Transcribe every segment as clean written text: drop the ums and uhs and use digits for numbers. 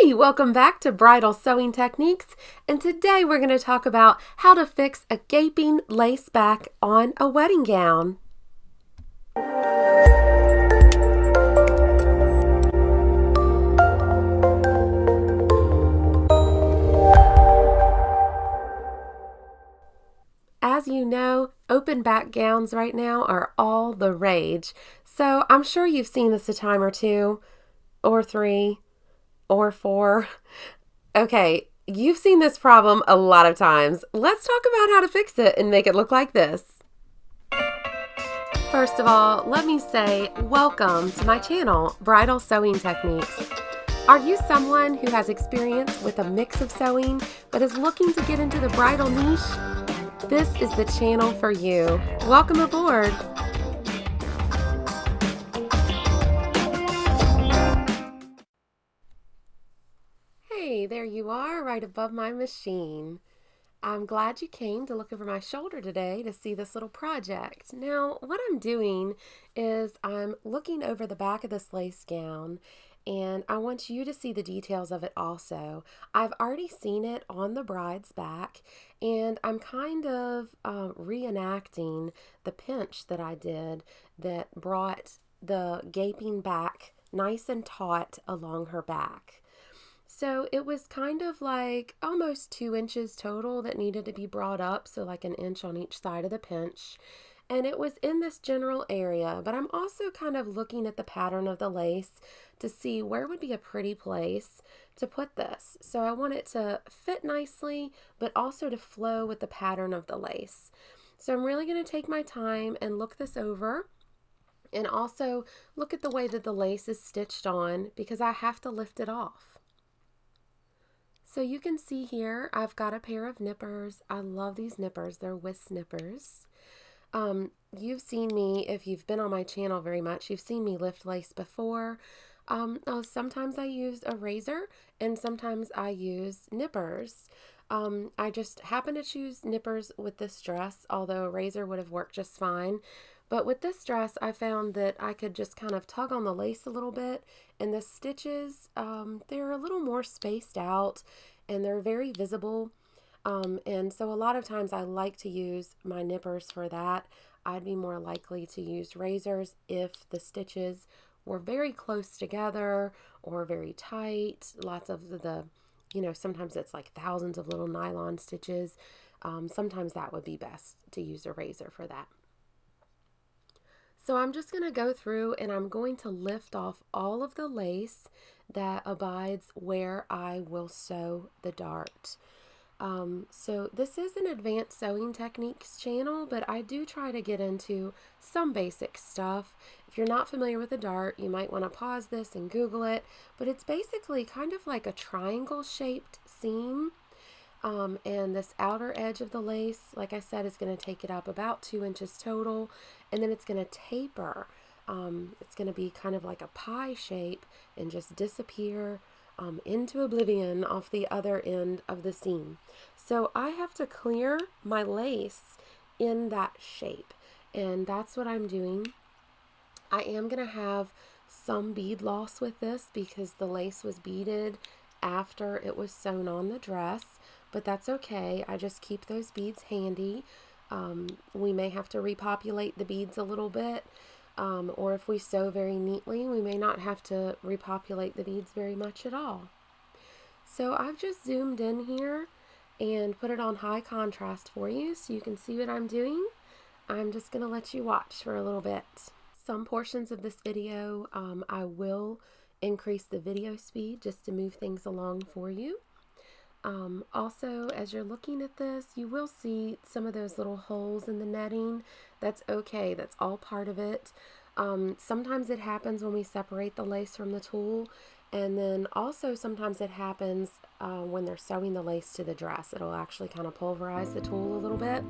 Hey, welcome back to Bridal Sewing Techniques, and today we're going to talk about how to fix a gaping lace back on a wedding gown. As you know, open back gowns right now are all the rage, so I'm sure you've seen this a time or two, or three, or four. Okay, you've seen this problem a lot of times. Let's talk about how to fix it and make it look like this. First of all, let me say welcome to my channel, Bridal Sewing Techniques. Are you someone who has experience with a mix of sewing but is looking to get into the bridal niche? This is the channel for you. Welcome aboard. Hey, there you are, right above my machine. I'm glad you came to look over my shoulder today to see this little project. Now, what I'm doing is I'm looking over the back of this lace gown, and I want you to see the details of it also. I've already seen it on the bride's back, and I'm kind of reenacting the pinch that I did that brought the gaping back nice and taut along her back. So it was kind of like almost 2 inches total that needed to be brought up, so like an inch on each side of the pinch. And it was in this general area, but I'm also kind of looking at the pattern of the lace to see where would be a pretty place to put this. So I want it to fit nicely, but also to flow with the pattern of the lace. So I'm really going to take my time and look this over. And also look at the way that the lace is stitched on because I have to lift it off. So you can see here, I've got a pair of nippers. I love these nippers. They're whisk nippers. You've seen me, if you've been on my channel very much, you've seen me lift lace before. Sometimes I use a razor and sometimes I use nippers. I just happen to choose nippers with this dress, although a razor would have worked just fine. But with this dress, I found that I could just kind of tug on the lace a little bit, and the stitches, they're a little more spaced out, and they're very visible. And so a lot of times I like to use my nippers for that. I'd be more likely to use razors if the stitches were very close together or very tight. Lots of sometimes it's like thousands of little nylon stitches. Sometimes that would be best to use a razor for that. So I'm just going to go through and I'm going to lift off all of the lace that abides where I will sew the dart. So this is an advanced sewing techniques channel, but I do try to get into some basic stuff. If you're not familiar with a dart, you might want to pause this and Google it, but it's basically kind of like a triangle shaped seam. And this outer edge of the lace, like I said, is going to take it up about 2 inches total, and then it's going to taper. It's going to be kind of like a pie shape and just disappear into oblivion off the other end of the seam. So I have to clear my lace in that shape, and that's what I'm doing. I am going to have some bead loss with this because the lace was beaded after it was sewn on the dress, but that's okay. I just keep those beads handy. We may have to repopulate the beads a little bit, or if we sew very neatly, we may not have to repopulate the beads very much at all. So I've just zoomed in here and put it on high contrast for you so you can see what I'm doing. I'm just going to let you watch for a little bit. Some portions of this video, I will increase the video speed just to move things along for you. Also, as you're looking at this, you will see some of those little holes in the netting. That's okay. That's all part of it. Sometimes it happens when we separate the lace from the tool, and then also sometimes it happens when they're sewing the lace to the dress. It'll actually kind of pulverize the tool a little bit,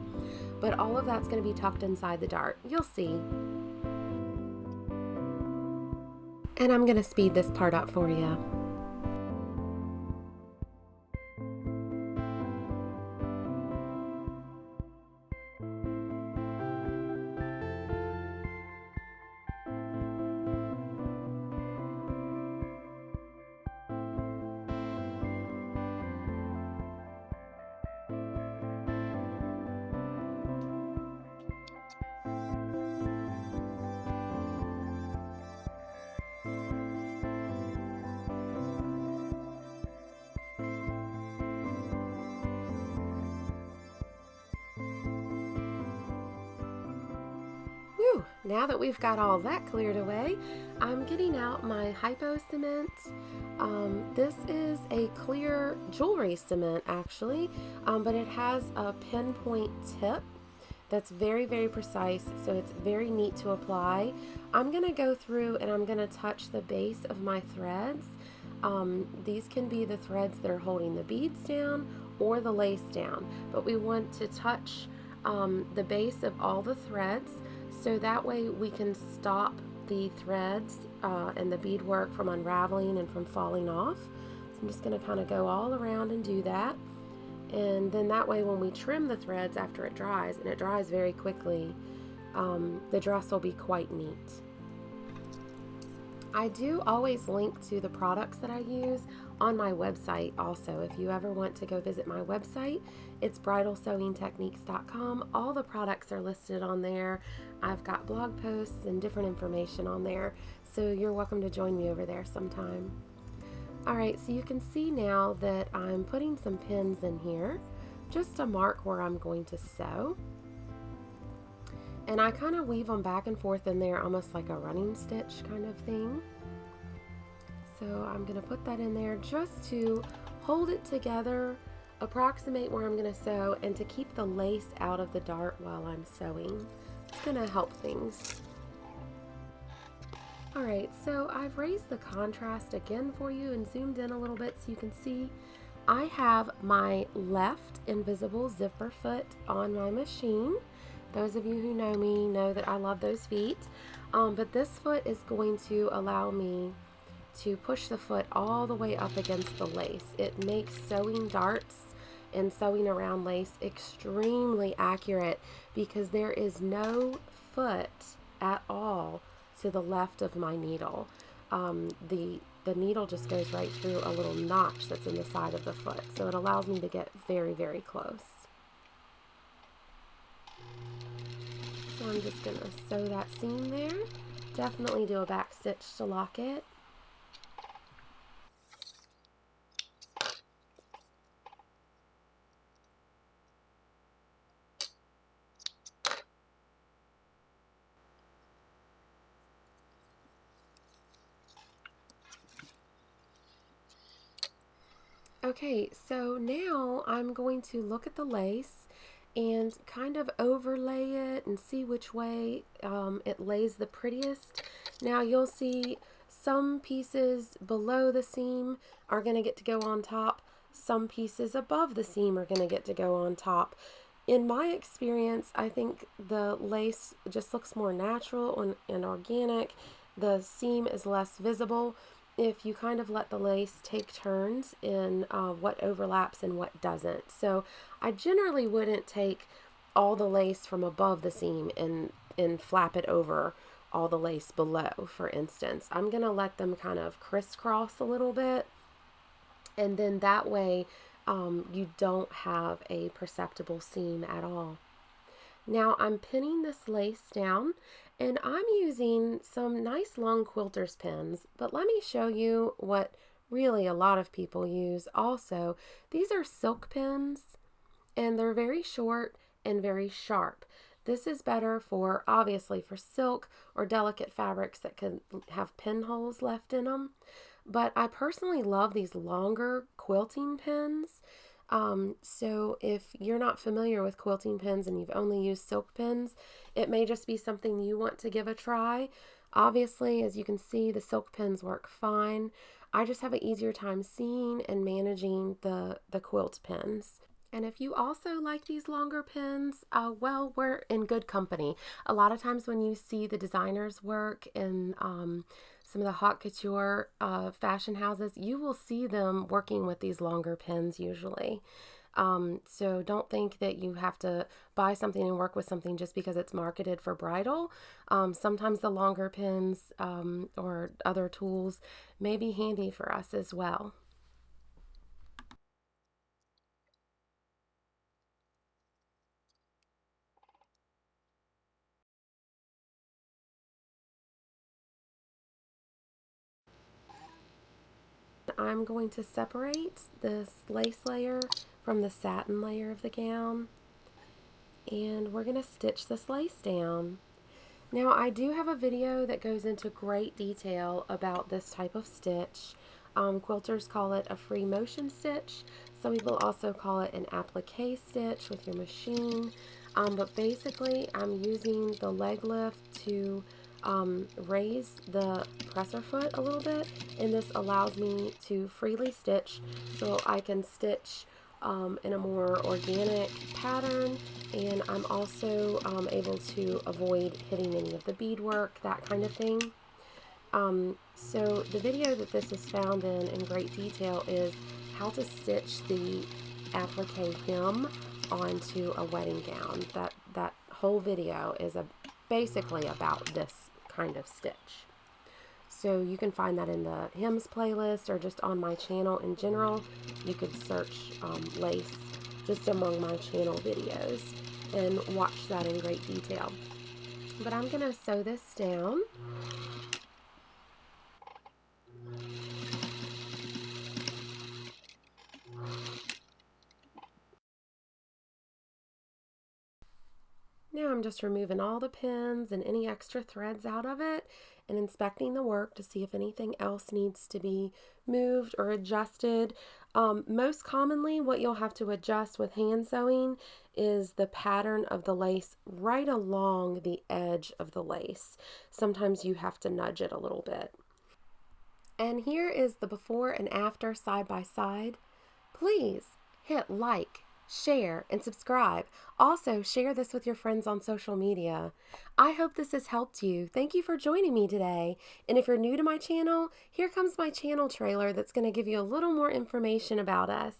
but all of that's going to be tucked inside the dart. You'll see. And I'm going to speed this part up for you. now that we've got all that cleared away, I'm getting out my hypo cement. This is a clear jewelry cement actually, but it has a pinpoint tip that's very, very precise, so it's very neat to apply. I'm going to go through and I'm going to touch the base of my threads. These can be the threads that are holding the beads down or the lace down, but we want to touch the base of all the threads so that way we can stop the threads and the beadwork from unraveling and from falling off. So I'm just going to kind of go all around and do that. And then that way when we trim the threads after it dries, and it dries very quickly, the dress will be quite neat. I do always link to the products that I use on my website also. If you ever want to go visit my website, it's bridalsewingtechniques.com. All the products are listed on there. I've got blog posts and different information on there, so you're welcome to join me over there sometime. Alright, so you can see now that I'm putting some pins in here just to mark where I'm going to sew. And I kind of weave them back and forth in there almost like a running stitch kind of thing. So I'm going to put that in there just to hold it together, approximate where I'm going to sew, and to keep the lace out of the dart while I'm sewing. It's going to help things. Alright, so I've raised the contrast again for you and zoomed in a little bit so you can see I have my left invisible zipper foot on my machine. Those of you who know me know that I love those feet, but this foot is going to allow me to push the foot all the way up against the lace. It makes sewing darts and sewing around lace extremely accurate because there is no foot at all to the left of my needle. The needle just goes right through a little notch that's in the side of the foot, so it allows me to get very, very close. So I'm just going to sew that seam there. Definitely do a back stitch to lock it. Okay, so now I'm going to look at the lace and kind of overlay it and see which way it lays the prettiest. Now you'll see some pieces below the seam are going to get to go on top. Some pieces above the seam are going to get to go on top. In my experience, I think the lace just looks more natural and organic. The seam is less visible if you kind of let the lace take turns in what overlaps and what doesn't. So I generally wouldn't take all the lace from above the seam and flap it over all the lace below, for instance. I'm going to let them kind of crisscross a little bit, and then that way you don't have a perceptible seam at all. Now I'm pinning this lace down, and I'm using some nice long quilter's pins, but let me show you what really a lot of people use also. These are silk pins, and they're very short and very sharp. This is better for, obviously, for silk or delicate fabrics that can have pinholes left in them. But I personally love these longer quilting pins. So if you're not familiar with quilting pins and you've only used silk pins, it may just be something you want to give a try. Obviously, as you can see, the silk pins work fine. I just have an easier time seeing and managing the quilt pins. And if you also like these longer pins, well, we're in good company. A lot of times when you see the designers work in some of the haute couture fashion houses, you will see them working with these longer pins usually. So don't think that you have to buy something and work with something just because it's marketed for bridal. Sometimes the longer pins or other tools may be handy for us as well. I'm going to separate this lace layer from the satin layer of the gown, and we're going to stitch this lace down. Now I do have a video that goes into great detail about this type of stitch. Quilters call it a free motion stitch. Some people also call it an applique stitch with your machine. But basically I'm using the leg lift to raise the presser foot a little bit, and this allows me to freely stitch so I can stitch in a more organic pattern, and I'm also able to avoid hitting any of the beadwork, that kind of thing. So the video that this is found in great detail is how to stitch the applique hem onto a wedding gown. That whole video is basically about this kind of stitch. So you can find that in the hymns playlist or just on my channel in general. You could search lace just among my channel videos and watch that in great detail. But I'm going to sew this down. Now I'm just removing all the pins and any extra threads out of it and inspecting the work to see if anything else needs to be moved or adjusted. Most commonly, what you'll have to adjust with hand sewing is the pattern of the lace right along the edge of the lace. Sometimes you have to nudge it a little bit. And here is the before and after side by side. Please hit like, share, and subscribe. Also, share this with your friends on social media. I hope this has helped you. Thank you for joining me today. And if you're new to my channel, here comes my channel trailer that's going to give you a little more information about us.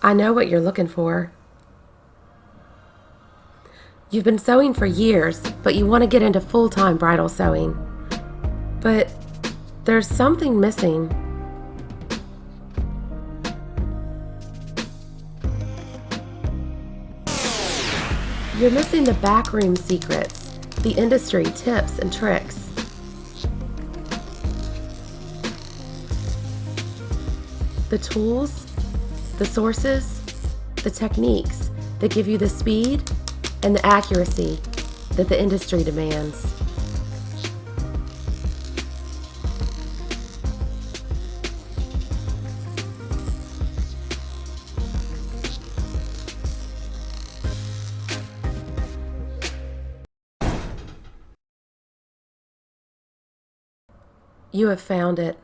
I know what you're looking for. You've been sewing for years, but you want to get into full-time bridal sewing. But there's something missing. You're missing the backroom secrets, the industry tips and tricks. The tools, the sources, the techniques that give you the speed and the accuracy that the industry demands. You have found it.